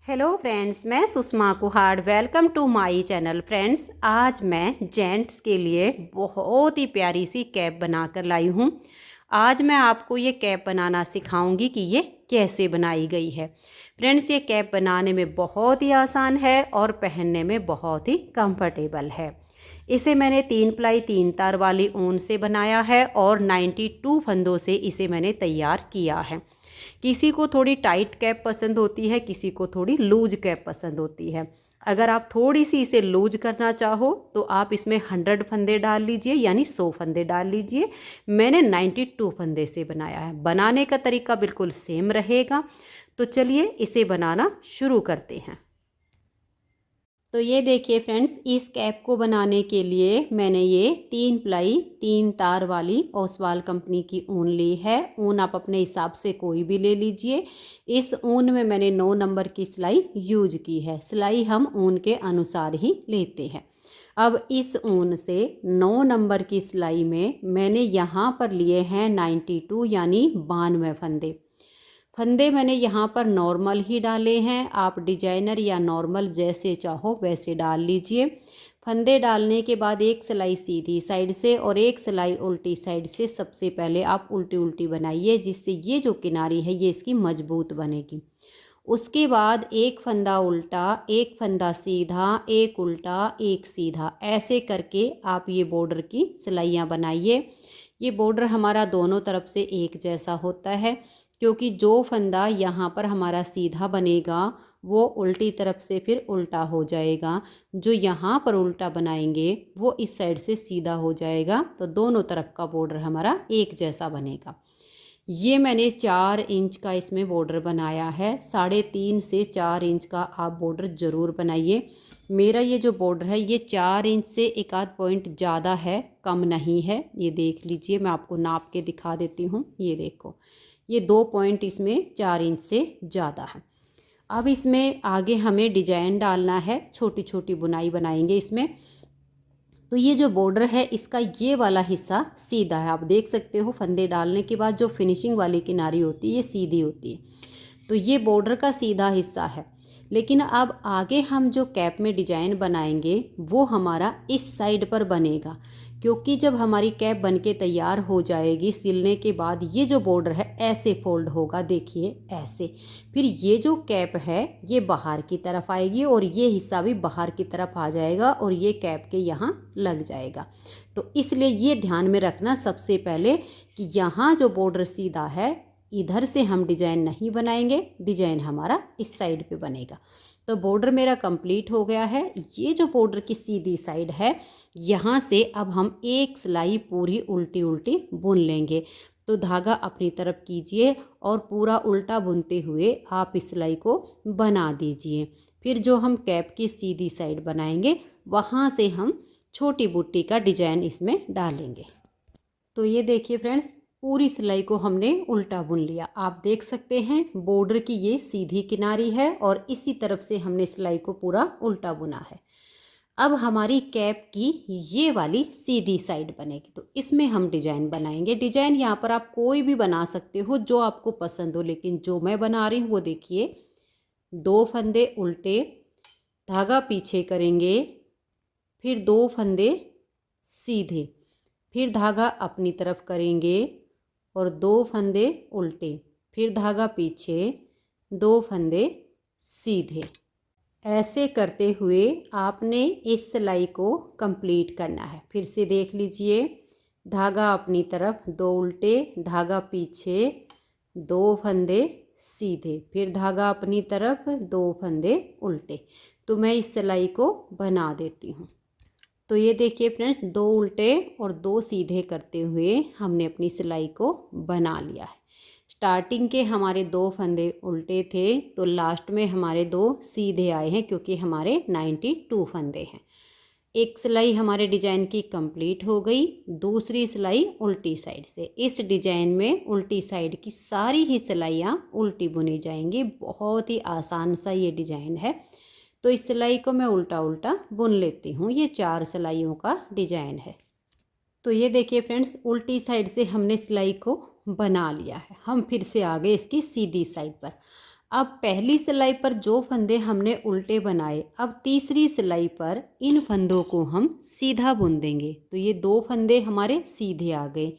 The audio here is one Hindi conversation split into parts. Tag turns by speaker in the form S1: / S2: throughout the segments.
S1: हेलो फ्रेंड्स, मैं Sushma Kuhad. Welcome to my channel. Friends, आज मैं जेंट्स के लिए बहुत ही प्यारी सी कैप बनाकर लाई हूँ। आज मैं आपको ये कैप बनाना सिखाऊंगी कि ये कैसे बनाई गई है। फ्रेंड्स, ये कैप बनाने में बहुत ही आसान है और पहनने में बहुत ही कंफर्टेबल है। इसे मैंने 3 प्लाई 3 तार वाली ऊन से बनाया है और 92 फंदों से इसे मैंने तैयार किया है। किसी को थोड़ी टाइट कैप पसंद होती है, किसी को थोड़ी लूज कैप पसंद होती है। अगर आप थोड़ी सी इसे लूज करना चाहो तो आप इसमें 100 फंदे डाल लीजिए, यानी 100 फंदे डाल लीजिए। मैंने 92 फंदे से बनाया है। बनाने का तरीका बिल्कुल सेम रहेगा। तो चलिए इसे बनाना शुरू करते हैं। तो ये देखिए फ्रेंड्स, इस कैप को बनाने के लिए मैंने ये 3 प्लाई 3 तार वाली ओसवाल कंपनी की ऊन ली है। ऊन आप अपने हिसाब से कोई भी ले लीजिए। इस ऊन में मैंने 9 नंबर की सिलाई यूज की है। सिलाई हम ऊन के अनुसार ही लेते हैं। अब इस ऊन से 9 नंबर की सिलाई में मैंने यहाँ पर लिए हैं 92 यानी 92 फंदे। फंदे मैंने यहाँ पर नॉर्मल ही डाले हैं। आप डिजाइनर या नॉर्मल जैसे चाहो वैसे डाल लीजिए। फंदे डालने के बाद एक सिलाई सीधी साइड से और एक सिलाई उल्टी साइड से सबसे पहले आप उल्टी उल्टी बनाइए, जिससे ये जो किनारी है ये इसकी मजबूत बनेगी। उसके बाद एक फंदा उल्टा, एक फंदा सीधा, एक उल्टा, एक सीधा, ऐसे करके आप ये बॉर्डर की सिलाइयाँ बनाइए। ये बॉर्डर हमारा दोनों तरफ से एक जैसा होता है, क्योंकि जो फंदा यहाँ पर हमारा सीधा बनेगा वो उल्टी तरफ से फिर उल्टा हो जाएगा। जो यहाँ पर उल्टा बनाएंगे वो इस साइड से सीधा हो जाएगा। तो दोनों तरफ का बॉर्डर हमारा एक जैसा बनेगा। ये मैंने 4 इंच का इसमें बॉर्डर बनाया है। 3.5 से 4 इंच का आप बॉर्डर ज़रूर बनाइए। मेरा ये जो बॉर्डर है ये 4 इंच से एक आध पॉइंट ज़्यादा है, कम नहीं है। ये देख लीजिए, मैं आपको नाप के दिखा देती हूँ। ये देखो, ये 2 पॉइंट इसमें 4 इंच से ज़्यादा है। अब इसमें आगे हमें डिजाइन डालना है, छोटी छोटी बुनाई बनाएंगे इसमें। तो ये जो बॉर्डर है इसका ये वाला हिस्सा सीधा है। आप देख सकते हो फंदे डालने के बाद जो फिनिशिंग वाली किनारी होती है ये सीधी होती है। तो ये बॉर्डर का सीधा हिस्सा है। लेकिन अब आगे हम जो कैप में डिजाइन बनाएंगे वो हमारा इस साइड पर बनेगा, क्योंकि जब हमारी कैप बनके तैयार हो जाएगी सिलने के बाद ये जो बॉर्डर है ऐसे फोल्ड होगा। देखिए ऐसे। फिर ये जो कैप है ये बाहर की तरफ आएगी और ये हिस्सा भी बाहर की तरफ आ जाएगा और ये कैप के यहाँ लग जाएगा। तो इसलिए ये ध्यान में रखना सबसे पहले कि यहाँ जो बॉर्डर सीधा है इधर से हम डिजाइन नहीं बनाएंगे, डिजाइन हमारा इस साइड पे बनेगा। तो बॉर्डर मेरा कंप्लीट हो गया है। ये जो बॉर्डर की सीधी साइड है यहाँ से अब हम एक सिलाई पूरी उल्टी उल्टी बुन लेंगे। तो धागा अपनी तरफ कीजिए और पूरा उल्टा बुनते हुए आप इस सिलाई को बना दीजिए। फिर जो हम कैप की सीधी साइड बनाएंगे वहाँ से हम छोटी बूटी का डिजाइन इसमें डालेंगे। तो ये देखिए फ्रेंड्स, पूरी सिलाई को हमने उल्टा बुन लिया। आप देख सकते हैं बॉर्डर की ये सीधी किनारी है और इसी तरफ से हमने सिलाई को पूरा उल्टा बुना है। अब हमारी कैप की ये वाली सीधी साइड बनेगी। तो इसमें हम डिजाइन बनाएंगे। डिजाइन यहाँ पर आप कोई भी बना सकते हो जो आपको पसंद हो, लेकिन जो मैं बना रही हूँ वो देखिए। 2 फंदे उल्टे, धागा पीछे करेंगे, फिर 2 फंदे सीधे, फिर धागा अपनी तरफ करेंगे और 2 फंदे उल्टे, फिर धागा पीछे, 2 फंदे सीधे। ऐसे करते हुए आपने इस सिलाई को कंप्लीट करना है। फिर से देख लीजिए, धागा अपनी तरफ, 2 उल्टे, धागा पीछे, 2 फंदे सीधे, फिर धागा अपनी तरफ, 2 फंदे उल्टे। तो मैं इस सिलाई को बना देती हूँ। तो ये देखिए फ्रेंड्स, 2 उल्टे और 2 सीधे करते हुए हमने अपनी सिलाई को बना लिया है। स्टार्टिंग के हमारे 2 फंदे उल्टे थे तो लास्ट में हमारे 2 सीधे आए हैं, क्योंकि हमारे 92 फंदे हैं। एक सिलाई हमारे डिजाइन की कंप्लीट हो गई। दूसरी सिलाई उल्टी साइड से। इस डिजाइन में उल्टी साइड की सारी ही सिलाइयाँ उल्टी बुनी जाएंगी। बहुत ही आसान सा ये डिजाइन है। तो इस सिलाई को मैं उल्टा उल्टा बुन लेती हूँ। ये 4 सिलाइयों का डिजाइन है। तो ये देखिए फ्रेंड्स, उल्टी साइड से हमने सिलाई को बना लिया है। हम फिर से आ गए इसकी सीधी साइड पर। अब पहली सिलाई पर जो फंदे हमने उल्टे बनाए, अब तीसरी सिलाई पर इन फंदों को हम सीधा बुन देंगे। तो ये 2 फंदे हमारे सीधे आ गए।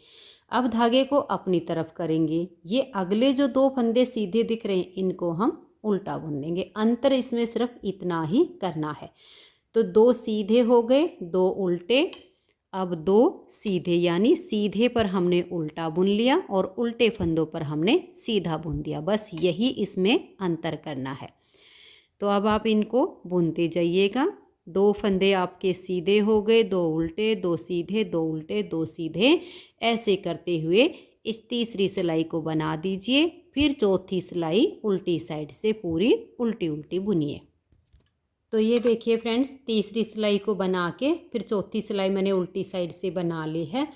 S1: अब धागे को अपनी तरफ करेंगे। ये अगले जो 2 फंदे सीधे दिख रहे हैं इनको हम उल्टा बुन देंगे। अंतर इसमें सिर्फ इतना ही करना है। तो 2 सीधे हो गए, 2 उल्टे। अब 2 सीधे, यानी सीधे पर हमने उल्टा बुन लिया और उल्टे फंदों पर हमने सीधा बुन दिया। बस यही इसमें अंतर करना है। तो अब आप इनको बुनते जाइएगा। 2 फंदे आपके सीधे हो गए, 2 उल्टे, 2 सीधे, 2 उल्टे, 2 सीधे। ऐसे करते हुए इस तीसरी सिलाई को बना दीजिए। फिर चौथी सिलाई उल्टी साइड से पूरी उल्टी उल्टी बुनिए। तो ये देखिए फ्रेंड्स, तीसरी सिलाई को बना के फिर चौथी सिलाई मैंने उल्टी साइड से बना ली है।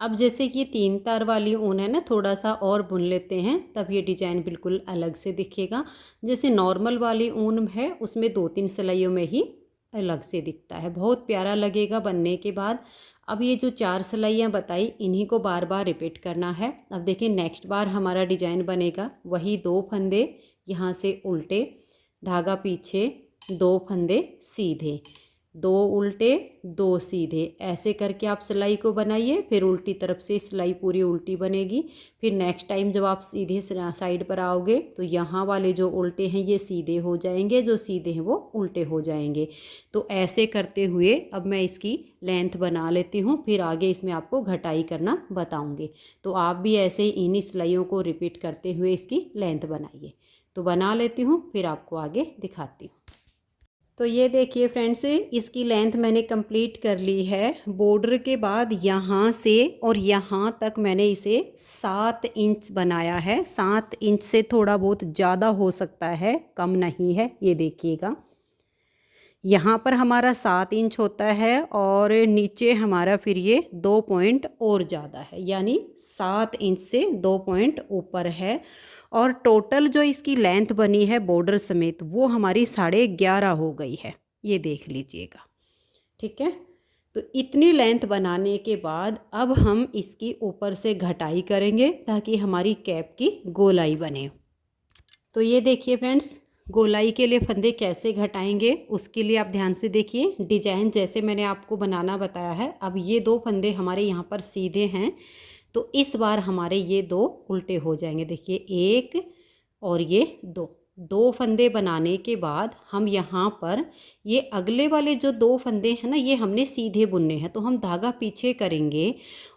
S1: अब जैसे कि 3 तार वाली ऊन है ना, थोड़ा सा और बुन लेते हैं, तब ये डिजाइन बिल्कुल अलग से दिखेगा। जैसे नॉर्मल वाली ऊन है उसमें 2-3 सिलाइयों में ही अलग से दिखता है, बहुत प्यारा लगेगा बनने के बाद। अब ये जो 4 सिलाइयाँ बताई इन्हीं को बार बार रिपीट करना है। अब देखिए नेक्स्ट बार हमारा डिजाइन बनेगा वही 2 फंदे यहाँ से उल्टे, धागा पीछे, 2 फंदे सीधे, 2 उल्टे, 2 सीधे। ऐसे करके आप सिलाई को बनाइए। फिर उल्टी तरफ से सिलाई पूरी उल्टी बनेगी। फिर नेक्स्ट टाइम जब आप सीधे साइड पर आओगे तो यहाँ वाले जो उल्टे हैं ये सीधे हो जाएंगे, जो सीधे हैं वो उल्टे हो जाएंगे। तो ऐसे करते हुए अब मैं इसकी लेंथ बना लेती हूँ, फिर आगे इसमें आपको घटाई करना बताऊँगी। तो आप भी ऐसे ही इन्हीं सिलाइयों को रिपीट करते हुए इसकी लेंथ बनाइए। तो बना लेती हूँ, फिर आपको आगे दिखाती हूँ। तो ये देखिए फ्रेंड्स, इसकी लेंथ मैंने कंप्लीट कर ली है। बॉर्डर के बाद यहाँ से और यहाँ तक मैंने इसे 7 इंच बनाया है। 7 इंच से थोड़ा बहुत ज़्यादा हो सकता है, कम नहीं है। ये देखिएगा, यहाँ पर हमारा 7 इंच होता है और नीचे हमारा फिर ये 2 पॉइंट और ज़्यादा है, यानी 7 इंच से 2 पॉइंट ऊपर है। और टोटल जो इसकी लेंथ बनी है बॉर्डर समेत वो हमारी 11.5 हो गई है। ये देख लीजिएगा, ठीक है। तो इतनी लेंथ बनाने के बाद अब हम इसकी ऊपर से घटाई करेंगे ताकि हमारी कैप की गोलाई बने। तो ये देखिए फ्रेंड्स, गोलाई के लिए फंदे कैसे घटाएंगे उसके लिए आप ध्यान से देखिए। डिजाइन जैसे मैंने आपको बनाना बताया है। अब ये 2 फंदे हमारे यहाँ पर सीधे हैं, तो इस बार हमारे ये 2 उल्टे हो जाएंगे। देखिए 1 और ये 2 फंदे बनाने के बाद हम यहाँ पर ये अगले वाले जो 2 फंदे हैं ना, ये हमने सीधे बुनने हैं। तो हम धागा पीछे करेंगे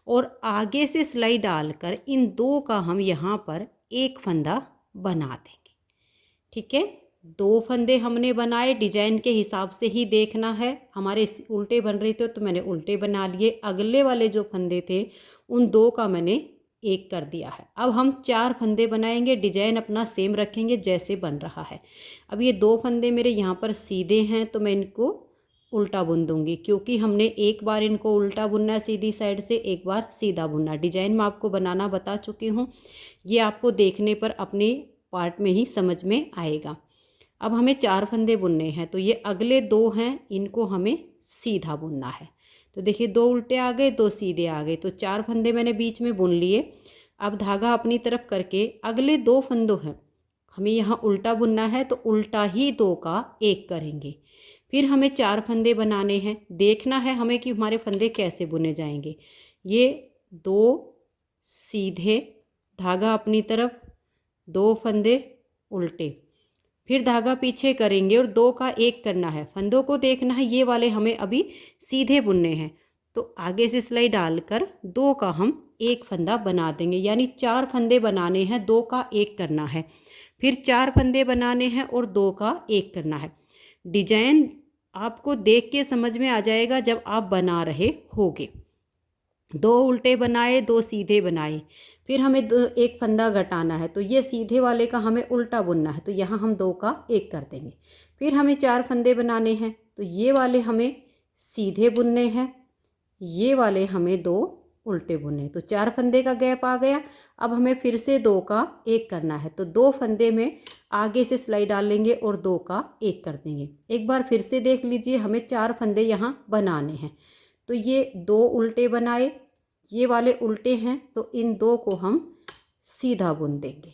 S1: और आगे से सिलाई डालकर इन 2 का हम यहाँ पर एक फंदा बना देंगे, ठीक है। 2 फंदे हमने बनाए, डिजाइन के हिसाब से ही देखना है। हमारे उल्टे बन रहे थे तो मैंने उल्टे बना लिए। अगले वाले जो फंदे थे उन 2 का मैंने एक कर दिया है। अब हम 4 फंदे बनाएंगे, डिजाइन अपना सेम रखेंगे जैसे बन रहा है। अब ये 2 फंदे मेरे यहाँ पर सीधे हैं तो मैं इनको उल्टा बुन दूंगी, क्योंकि हमने एक बार इनको उल्टा बुनना है सीधी साइड से, एक बार सीधा बुनना। डिजाइन मैं आपको बनाना बता चुकी हूँ, ये आपको देखने पर अपने पार्ट में ही समझ में आएगा। अब हमें 4 फंदे बुनने हैं, तो ये अगले 2 हैं, इनको हमें सीधा बुनना है। तो देखिए 2 उल्टे आ गए, 2 सीधे आ गए, तो 4 फंदे मैंने बीच में बुन लिए। अब धागा अपनी तरफ करके अगले 2 फंदों हैं हमें यहाँ उल्टा बुनना है, तो उल्टा ही 2 का एक करेंगे। फिर हमें 4 फंदे बनाने हैं। देखना है हमें कि हमारे फंदे कैसे बुने जाएंगे। ये 2 सीधे, धागा अपनी तरफ, 2 फंदे उल्टे, फिर धागा पीछे करेंगे और 2 का एक करना है। फंदों को देखना है, ये वाले हमें अभी सीधे बुनने हैं, तो आगे से सिलाई डालकर 2 का हम एक फंदा बना देंगे। यानी 4 फंदे बनाने हैं, 2 का एक करना है। फिर 4 फंदे बनाने हैं और 2 का एक करना है। डिजाइन आपको देख के समझ में आ जाएगा जब आप बना रहे होगे। 2 उल्टे बनाए, 2 सीधे बनाए, फिर हमें एक फंदा घटाना है, तो ये सीधे वाले का हमें उल्टा बुनना है, तो यहाँ हम 2 का एक कर देंगे। फिर हमें 4 फंदे बनाने हैं, तो ये वाले हमें सीधे बुनने हैं, ये वाले हमें 2 उल्टे बुनने। तो 4 फंदे का गैप आ गया। अब हमें फिर से 2 का एक करना है, तो 2 फंदे में आगे से सिलाई डाल लेंगे और 2 का एक कर देंगे। एक बार फिर से देख लीजिए, हमें 4 फंदे यहाँ बनाने हैं। तो ये 2 उल्टे बनाए, ये वाले उल्टे हैं, तो इन 2 को हम सीधा बुन देंगे।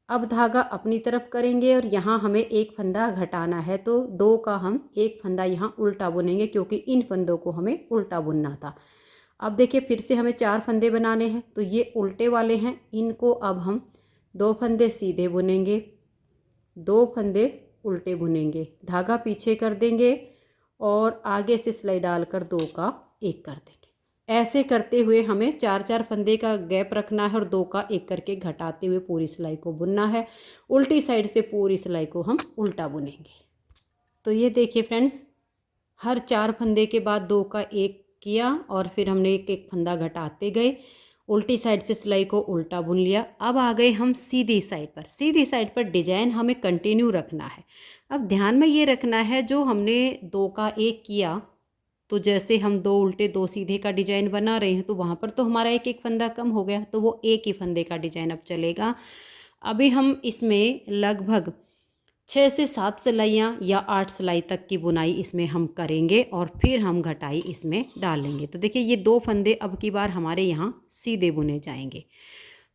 S1: अब धागा अपनी तरफ करेंगे और यहाँ हमें एक फंदा घटाना है, तो 2 का हम एक फंदा यहाँ उल्टा बुनेंगे क्योंकि इन फंदों को हमें उल्टा बुनना था। अब देखिए फिर से हमें 4 फंदे बनाने हैं, तो ये उल्टे वाले हैं, इनको अब हम 2 फंदे सीधे बुनेंगे, 2 फंदे उल्टे बुनेंगे, धागा पीछे कर देंगे और आगे से सिलाई डालकर 2 का 1 कर देंगे। ऐसे करते हुए हमें 4-4 फंदे का गैप रखना है और 2 का 1 करके घटाते हुए पूरी सिलाई को बुनना है। उल्टी साइड से पूरी सिलाई को हम उल्टा बुनेंगे। तो ये देखिए फ्रेंड्स, हर 4 फंदे के बाद 2 का 1 किया और फिर हमने एक एक फंदा घटाते गए, उल्टी साइड से सिलाई को उल्टा बुन लिया। अब आ गए हम सीधी साइड पर। सीधी साइड पर डिजाइन हमें कंटिन्यू रखना है। अब ध्यान में ये रखना है, जो हमने 2 का 1 किया, तो जैसे हम 2 उल्टे 2 सीधे का डिजाइन बना रहे हैं, तो वहाँ पर तो हमारा एक एक फंदा कम हो गया, तो वो एक ही फंदे का डिजाइन अब चलेगा। अभी हम इसमें लगभग 6 से 7 सिलाइयाँ या 8 सिलाई तक की बुनाई इसमें हम करेंगे और फिर हम घटाई इसमें डालेंगे। तो देखिए ये 2 फंदे अब की बार हमारे यहाँ सीधे बुने जाएंगे।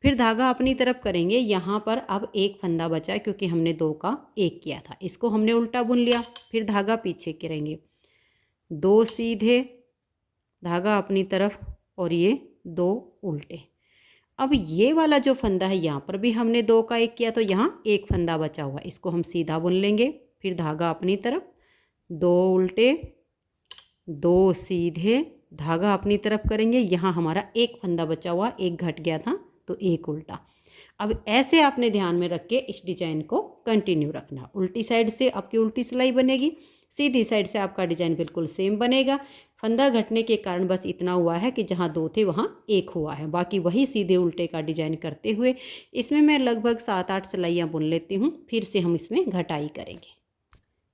S1: फिर धागा अपनी तरफ करेंगे। यहाँ पर अब एक फंदा बचा क्योंकि हमने 2 का 1 किया था, इसको हमने उल्टा बुन लिया। फिर धागा पीछे करेंगे, 2 सीधे, धागा अपनी तरफ और ये 2 उल्टे। अब ये वाला जो फंदा है, यहाँ पर भी हमने 2 का 1 किया, तो यहाँ एक फंदा बचा हुआ, इसको हम सीधा बुन लेंगे। फिर धागा अपनी तरफ, 2 उल्टे, 2 सीधे, धागा अपनी तरफ करेंगे। यहाँ हमारा एक फंदा बचा हुआ, एक घट गया था, तो एक उल्टा। अब ऐसे आपने ध्यान में रख के इस डिजाइन को कंटिन्यू रखना। उल्टी साइड से आपकी उल्टी सिलाई बनेगी, सीधी साइड से आपका डिजाइन बिल्कुल सेम बनेगा। फंदा घटने के कारण बस इतना हुआ है कि जहाँ 2 थे वहाँ 1 हुआ है, बाकी वही सीधे उल्टे का डिजाइन करते हुए इसमें मैं लगभग 7-8 सिलाइयाँ बुन लेती हूँ। फिर से हम इसमें घटाई करेंगे।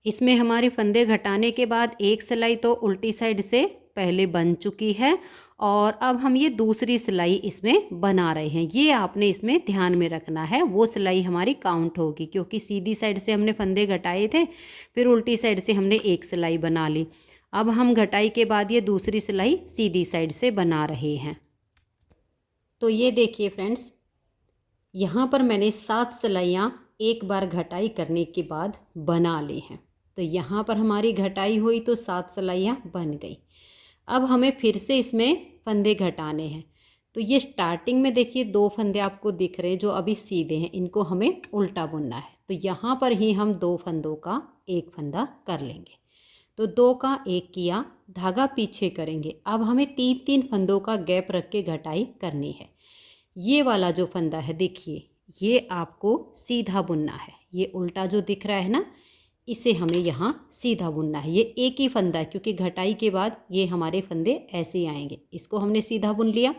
S1: इसमें हमारे फंदे घटाने के बाद एक सिलाई तो उल्टी साइड से पहले बन चुकी है और अब हम ये दूसरी सिलाई इसमें बना रहे हैं। ये आपने इसमें ध्यान में रखना है, वो सिलाई हमारी काउंट होगी क्योंकि सीधी साइड से हमने फंदे घटाए थे, फिर उल्टी साइड से हमने एक सिलाई बना ली। अब हम घटाई के बाद ये दूसरी सिलाई सीधी साइड से बना रहे हैं। तो ये देखिए फ्रेंड्स, यहाँ पर मैंने 7 सिलाइयाँ एक बार घटाई करने के बाद बना ली हैं। तो यहाँ पर हमारी घटाई हुई तो 7 सिलाइयाँ बन गई। अब हमें फिर से इसमें फंदे घटाने हैं। तो ये स्टार्टिंग में देखिए 2 फंदे आपको दिख रहे हैं जो अभी सीधे हैं, इनको हमें उल्टा बुनना है। तो यहाँ पर ही हम 2 फंदों का एक फंदा कर लेंगे। तो 2 का 1 किया, धागा पीछे करेंगे। अब हमें 3-3 फंदों का गैप रख के घटाई करनी है। ये वाला जो फंदा है देखिए, ये आपको सीधा बुनना है। ये उल्टा जो दिख रहा है ना, इसे हमें यहाँ सीधा बुनना है। ये एक ही फंदा है क्योंकि घटाई के बाद ये हमारे फंदे ऐसे ही आएंगे। इसको हमने सीधा बुन लिया।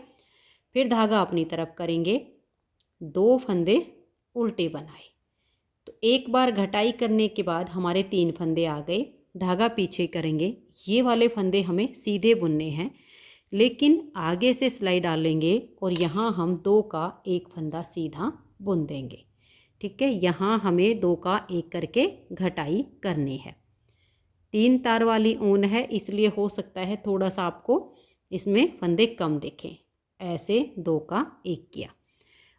S1: फिर धागा अपनी तरफ करेंगे, 2 फंदे उल्टे बनाए। तो एक बार घटाई करने के बाद हमारे 3 फंदे आ गए। धागा पीछे करेंगे। ये वाले फंदे हमें सीधे बुनने हैं, लेकिन आगे से सिलाई डालेंगे और यहाँ हम 2 का 1 फंदा सीधा बुन देंगे। ठीक है, यहाँ हमें 2 का 1 करके घटाई करनी है। 3 तार वाली ऊन है, इसलिए हो सकता है थोड़ा सा आपको इसमें फंदे कम दिखें। ऐसे 2 का 1 किया।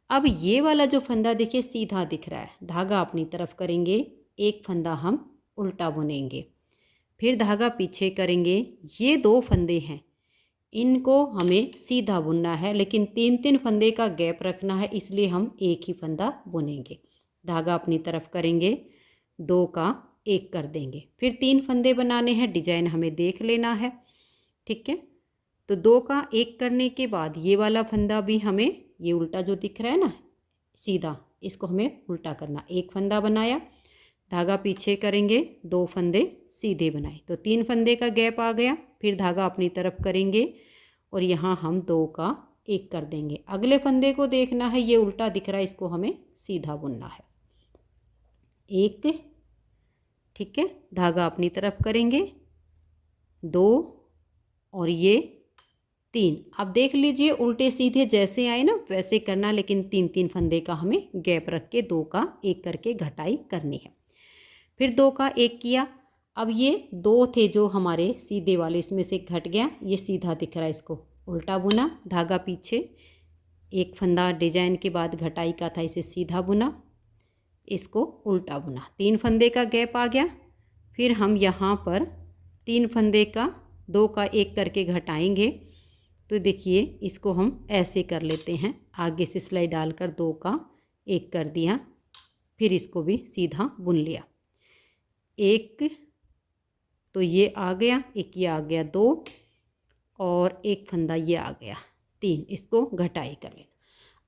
S1: अब ये वाला जो फंदा देखिए सीधा दिख रहा है, धागा अपनी तरफ करेंगे, एक फंदा हम उल्टा बुनेंगे। फिर धागा पीछे करेंगे। ये 2 फंदे हैं, इनको हमें सीधा बुनना है, लेकिन 3-3 फंदे का गैप रखना है, इसलिए हम एक ही फंदा बुनेंगे। धागा अपनी तरफ करेंगे, 2 का 1 कर देंगे। फिर 3 फंदे बनाने हैं, डिजाइन हमें देख लेना है। ठीक है, तो 2 का 1 करने के बाद ये वाला फंदा भी हमें, ये उल्टा जो दिख रहा है ना सीधा, इसको हमें उल्टा करना। 1 फंदा बनाया, धागा पीछे करेंगे, 2 फंदे सीधे बनाए, तो 3 फंदे का गैप आ गया। फिर धागा अपनी तरफ करेंगे और यहाँ हम 2 का 1 कर देंगे। अगले फंदे को देखना है, ये उल्टा दिख रहा है, इसको हमें सीधा बुनना है। 1, ठीक है, धागा अपनी तरफ करेंगे, 2 और ये 3। अब देख लीजिए उल्टे सीधे जैसे आए ना वैसे करना, लेकिन 3-3 फंदे का हमें गैप रख के 2 का 1 करके घटाई करनी है। फिर 2 का 1 किया। अब ये 2 थे जो हमारे सीधे वाले, इसमें से घट गया, ये सीधा दिख रहा है, इसको उल्टा बुना। धागा पीछे, एक फंदा डिजाइन के बाद घटाई का था, इसे सीधा बुना। इसको उल्टा बुना, 3 फंदे का गैप आ गया। फिर हम यहाँ पर 3 फंदे का 2 का 1 करके घटाएंगे। तो देखिए इसको हम ऐसे कर लेते हैं, आगे से सिलाई डालकर 2 का 1 कर दिया, फिर इसको भी सीधा बुन लिया। 1 तो ये आ गया, 1 ये आ गया 2 और 1 फंदा ये आ गया 3, इसको घटाई कर लेना।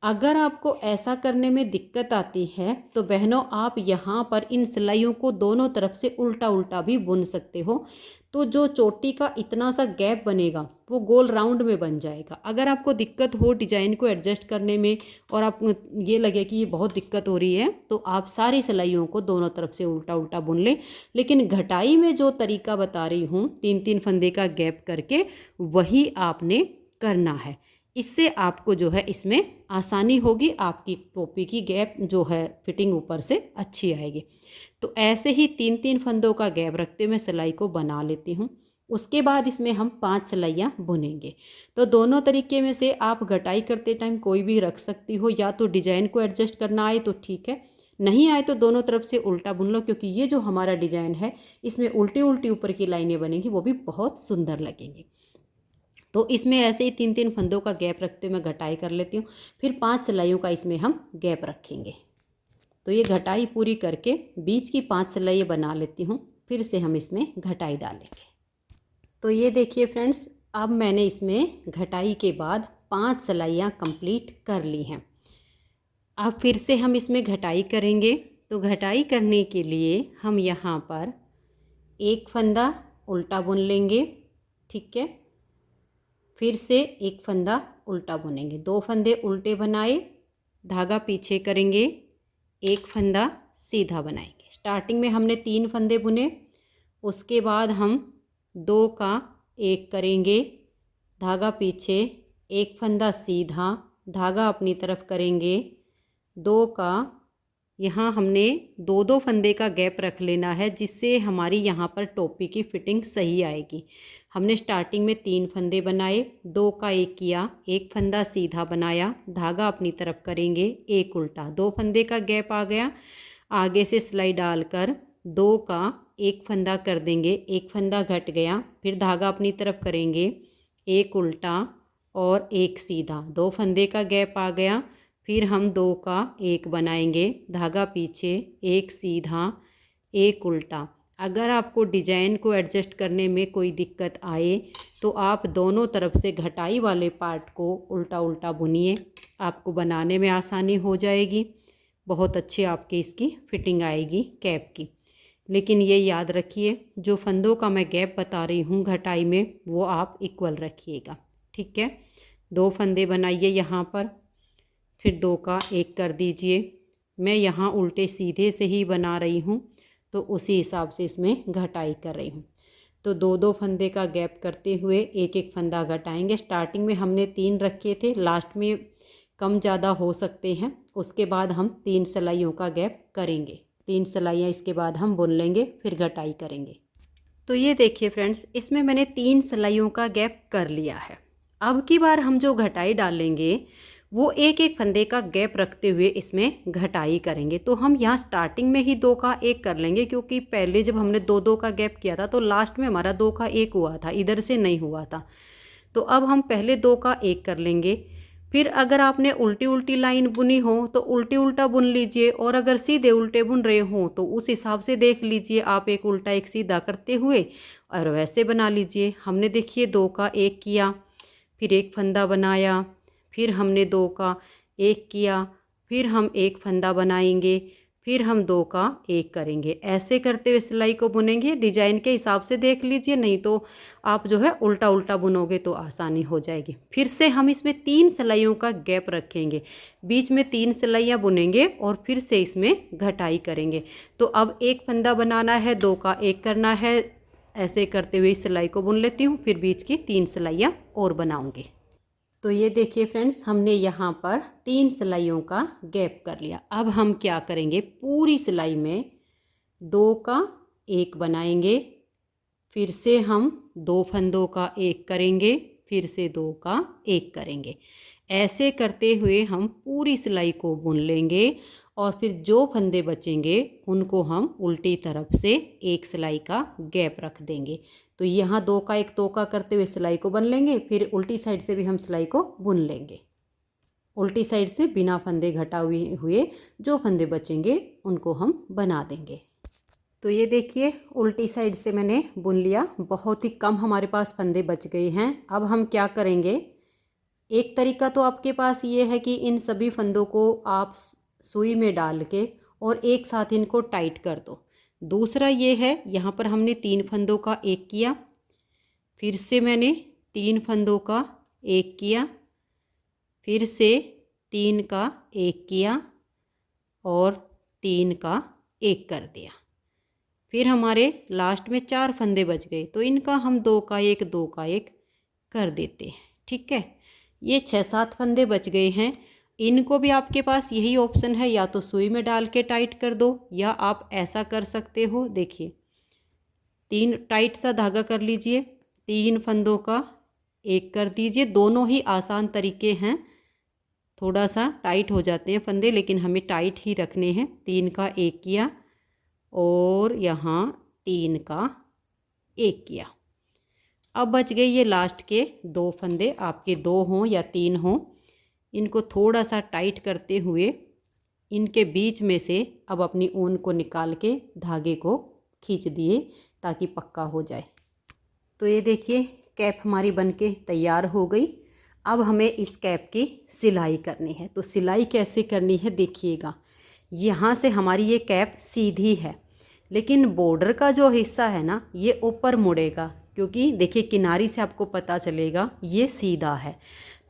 S1: अगर आपको ऐसा करने में दिक्कत आती है तो बहनों आप यहाँ पर इन सिलाइयों को दोनों तरफ से उल्टा उल्टा भी बुन सकते हो, तो जो चोटी का इतना सा गैप बनेगा वो गोल राउंड में बन जाएगा। अगर आपको दिक्कत हो डिजाइन को एडजस्ट करने में और आप ये लगे कि ये बहुत दिक्कत हो रही है तो आप सारी सिलाइयों को दोनों तरफ से उल्टा उल्टा बुन लें। लेकिन घटाई में जो तरीका बता रही हूँ 3-3 फंदे का गैप करके, वही आपने करना है। इससे आपको जो है इसमें आसानी होगी, आपकी टोपी की गैप जो है फिटिंग ऊपर से अच्छी आएगी। तो ऐसे ही 3-3 फंदों का गैप रखते हुए मैं सिलाई को बना लेती हूँ। उसके बाद इसमें हम 5 सिलाइयाँ बुनेंगे। तो दोनों तरीके में से आप घटाई करते टाइम कोई भी रख सकती हो, या तो डिजाइन को एडजस्ट करना आए तो ठीक है, नहीं आए तो दोनों तरफ से उल्टा बुन लो, क्योंकि ये जो हमारा डिजाइन है इसमें उल्टी उल्टी ऊपर की लाइनें बनेंगी, वो भी बहुत सुंदर लगेंगी। तो इसमें ऐसे ही 3-3 फंदों का गैप रखते हुए मैं घटाई कर लेती हूँ। फिर 5 सिलाइयों का इसमें हम गैप रखेंगे। तो ये घटाई पूरी करके बीच की 5 सिलाइयाँ बना लेती हूँ, फिर से हम इसमें घटाई डालेंगे। तो ये देखिए फ्रेंड्स, अब मैंने इसमें घटाई के बाद 5 सिलाइयाँ कंप्लीट कर ली हैं। अब फिर से हम इसमें घटाई करेंगे। तो घटाई करने के लिए हम यहाँ पर 1 फंदा उल्टा बुन लेंगे, ठीक है। फिर से 1 फंदा उल्टा बुनेंगे, 2 फंदे उल्टे बनाए, धागा पीछे करेंगे, 1 फंदा सीधा बनाएंगे। स्टार्टिंग में हमने 3 फंदे बुने, उसके बाद हम 2 का 1 करेंगे, धागा पीछे, 1 फंदा सीधा, धागा अपनी तरफ करेंगे, 2 का यहाँ हमने 2-2 फंदे का गैप रख लेना है, जिससे हमारी यहाँ पर टोपी की फिटिंग सही आएगी। हमने स्टार्टिंग में 3 फंदे बनाए, 2 का 1 किया, 1 फंदा सीधा बनाया, धागा अपनी तरफ करेंगे, 1 उल्टा, 2 फंदे का गैप आ गया, आगे से सिलाई डालकर 2 का 1 फंदा कर देंगे, 1 फंदा घट गया, फिर धागा अपनी तरफ करेंगे, 1 उल्टा और 1 सीधा, 2 फंदे का गैप आ गया, फिर हम 2 का 1 बनाएंगे, धागा पीछे, 1 सीधा, 1 उल्टा। अगर आपको डिजाइन को एडजस्ट करने में कोई दिक्कत आए तो आप दोनों तरफ से घटाई वाले पार्ट को उल्टा उल्टा बुनिए, आपको बनाने में आसानी हो जाएगी, बहुत अच्छी आपकी इसकी फिटिंग आएगी कैप की। लेकिन ये याद रखिए, जो फंदों का मैं गैप बता रही हूँ घटाई में, वो आप इक्वल रखिएगा, ठीक है। 2 फंदे बनाइए यहाँ पर, फिर 2 का 1 कर दीजिए। मैं यहाँ उल्टे सीधे से ही बना रही हूँ, तो उसी हिसाब से इसमें घटाई कर रही हूँ। तो 2-2 फंदे का गैप करते हुए 1-1 फंदा घटाएंगे। स्टार्टिंग में हमने 3 रखे थे, लास्ट में कम ज़्यादा हो सकते हैं। उसके बाद हम 3 सिलाइयों का गैप करेंगे, 3 सिलाइयाँ इसके बाद हम बुन लेंगे, फिर घटाई करेंगे। तो ये देखिए फ्रेंड्स, इसमें मैंने 3 सिलाइयों का गैप कर लिया है। अब की बार हम जो घटाई डालेंगे वो 1-1 फंदे का गैप रखते हुए इसमें घटाई करेंगे। तो हम यहाँ स्टार्टिंग में ही 2 का 1 कर लेंगे, क्योंकि पहले जब हमने 2-2 का गैप किया था तो लास्ट में हमारा 2 का 1 हुआ था, इधर से नहीं हुआ था। तो अब हम पहले 2 का 1 कर लेंगे। फिर अगर आपने उल्टी उल्टी लाइन बुनी हो तो उल्टी उल्टा बुन लीजिए, और अगर सीधे उल्टे बुन रहे हो तो उस हिसाब से देख लीजिए आप, 1 उल्टा 1 सीधा करते हुए और वैसे बना लीजिए। हमने देखिए 2 का 1 किया, फिर 1 फंदा बनाया, फिर हमने 2 का 1 किया, फिर हम 1 फंदा बनाएंगे, फिर हम 2 का 1 करेंगे। ऐसे करते हुए सिलाई को बुनेंगे। डिजाइन के हिसाब से देख लीजिए, नहीं तो आप जो है उल्टा उल्टा बुनोगे तो आसानी हो जाएगी। फिर से हम इसमें 3 सिलाइयों का गैप रखेंगे, बीच में 3 सिलाइयाँ बुनेंगे और फिर से इसमें घटाई करेंगे। तो अब 1 फंदा बनाना है, 2 का 1 करना है। ऐसे करते हुए इस सिलाई को बुन लेती हूँ, फिर बीच की 3 सिलाइयाँ और बनाऊँगी। तो ये देखिए फ्रेंड्स, हमने यहाँ पर 3 सिलाइयों का गैप कर लिया। अब हम क्या करेंगे, पूरी सिलाई में 2 का 1 बनाएंगे, फिर से हम 2 फंदों का 1 करेंगे, फिर से 2 का 1 करेंगे। ऐसे करते हुए हम पूरी सिलाई को बुन लेंगे और फिर जो फंदे बचेंगे उनको हम उल्टी तरफ से एक सिलाई का गैप रख देंगे। तो यहाँ 2 का 1 2 का करते हुए सिलाई को बुन लेंगे, फिर उल्टी साइड से भी हम सिलाई को बुन लेंगे। उल्टी साइड से बिना फंदे घटा हुए जो फंदे बचेंगे उनको हम बना देंगे। तो ये देखिए उल्टी साइड से मैंने बुन लिया, बहुत ही कम हमारे पास फंदे बच गए हैं। अब हम क्या करेंगे, एक तरीका तो आपके पास ये है कि इन सभी फंदों को आप सुई में डाल के और एक साथ इनको टाइट कर दो। दूसरा ये है, यहाँ पर हमने 3 फंदों का 1 किया, फिर से मैंने 3 फंदों का 1 किया, फिर से 3 का 1 किया और 3 का 1 कर दिया। फिर हमारे लास्ट में 4 फंदे बच गए, तो इनका हम 2 का 1 2 का 1 कर देते हैं। ठीक है, ये 6-7 फंदे बच गए हैं। इनको भी आपके पास यही ऑप्शन है, या तो सुई में डाल के टाइट कर दो या आप ऐसा कर सकते हो। देखिए 3 टाइट सा धागा कर लीजिए, 3 फंदों का 1 कर दीजिए। दोनों ही आसान तरीके हैं, थोड़ा सा टाइट हो जाते हैं फंदे लेकिन हमें टाइट ही रखने हैं। 3 का 1 किया और यहाँ 3 का 1 किया। अब बच गए ये लास्ट के 2 फंदे, आपके 2 हों या 3 हों, इनको थोड़ा सा टाइट करते हुए इनके बीच में से अब अपनी ऊन को निकाल के धागे को खींच दिए ताकि पक्का हो जाए। तो ये देखिए कैप हमारी बनके तैयार हो गई। अब हमें इस कैप की सिलाई करनी है। तो सिलाई कैसे करनी है देखिएगा, यहाँ से हमारी ये कैप सीधी है लेकिन बॉर्डर का जो हिस्सा है ना ये ऊपर मुड़ेगा, क्योंकि देखिए किनारी से आपको पता चलेगा ये सीधा है।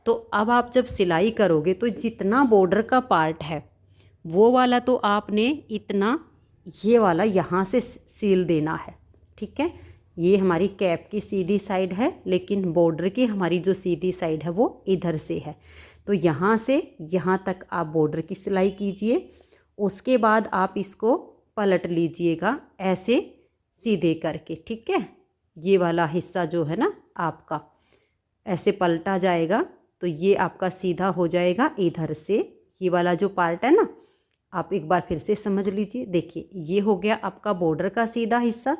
S1: तो अब आप जब सिलाई करोगे तो जितना बॉर्डर का पार्ट है वो वाला तो आपने इतना ये वाला यहाँ से सील देना है। ठीक है, ये हमारी कैप की सीधी साइड है लेकिन बॉर्डर की हमारी जो सीधी साइड है वो इधर से है। तो यहाँ से यहाँ तक आप बॉर्डर की सिलाई कीजिए, उसके बाद आप इसको पलट लीजिएगा ऐसे सीधे करके। ठीक है, ये वाला हिस्सा जो है ना आपका ऐसे पलटा जाएगा तो ये आपका सीधा हो जाएगा इधर से। ये वाला जो पार्ट है ना आप एक बार फिर से समझ लीजिए। देखिए ये हो गया आपका बॉर्डर का सीधा हिस्सा,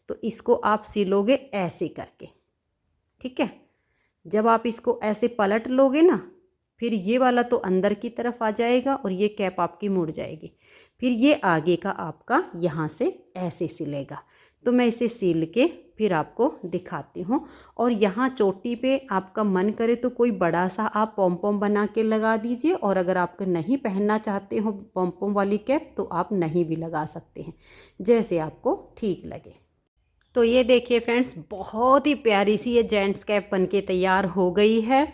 S1: तो इसको आप सिलोगे ऐसे करके। ठीक है, जब आप इसको ऐसे पलट लोगे ना फिर ये वाला तो अंदर की तरफ आ जाएगा और ये कैप आपकी मुड़ जाएगी। फिर ये आगे का आपका यहाँ से ऐसे सिलेगा। तो मैं इसे सील के फिर आपको दिखाती हूँ। और यहाँ चोटी पे आपका मन करे तो कोई बड़ा सा आप पॉम पॉम बना के लगा दीजिए, और अगर आपको नहीं पहनना चाहते हो पॉम पॉम वाली कैप तो आप नहीं भी लगा सकते हैं, जैसे आपको ठीक लगे। तो ये देखिए फ्रेंड्स, बहुत ही प्यारी सी ये जेंट्स कैप बनके तैयार हो गई है।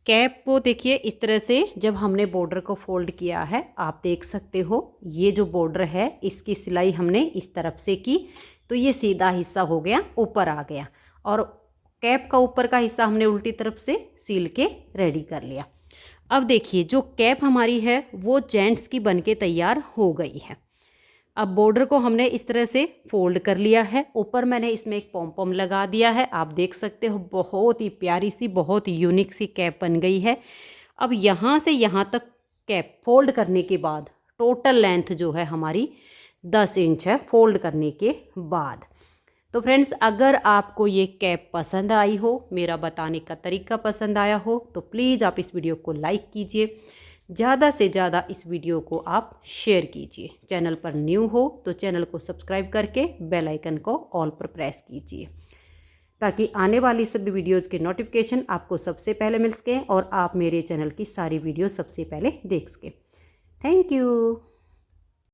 S1: कैप को देखिए इस तरह से जब हमने बॉर्डर को फोल्ड किया है आप देख सकते हो, ये जो बॉर्डर है इसकी सिलाई हमने इस तरफ से की तो ये सीधा हिस्सा हो गया, ऊपर आ गया, और कैप का ऊपर का हिस्सा हमने उल्टी तरफ से सील के रेडी कर लिया। अब देखिए जो कैप हमारी है वो जेंट्स की बनके तैयार हो गई है। अब बॉर्डर को हमने इस तरह से फोल्ड कर लिया है, ऊपर मैंने इसमें एक पॉम पॉम लगा दिया है। आप देख सकते हो बहुत ही प्यारी सी बहुत यूनिक सी कैप बन गई है। अब यहाँ से यहाँ तक कैप फोल्ड करने के बाद टोटल लेंथ जो है हमारी 10 इंच है फोल्ड करने के बाद। तो फ्रेंड्स अगर आपको ये कैप पसंद आई हो, मेरा बताने का तरीका पसंद आया हो, तो प्लीज़ आप इस वीडियो को लाइक कीजिए, ज़्यादा से ज़्यादा इस वीडियो को आप शेयर कीजिए। चैनल पर न्यू हो तो चैनल को सब्सक्राइब करके बेल आइकन को ऑल पर प्रेस कीजिए ताकि आने वाली सभी वीडियोज़ के नोटिफिकेशन आपको सबसे पहले मिल सकें और आप मेरे चैनल की सारी वीडियो सबसे पहले देख सकें। Thank you.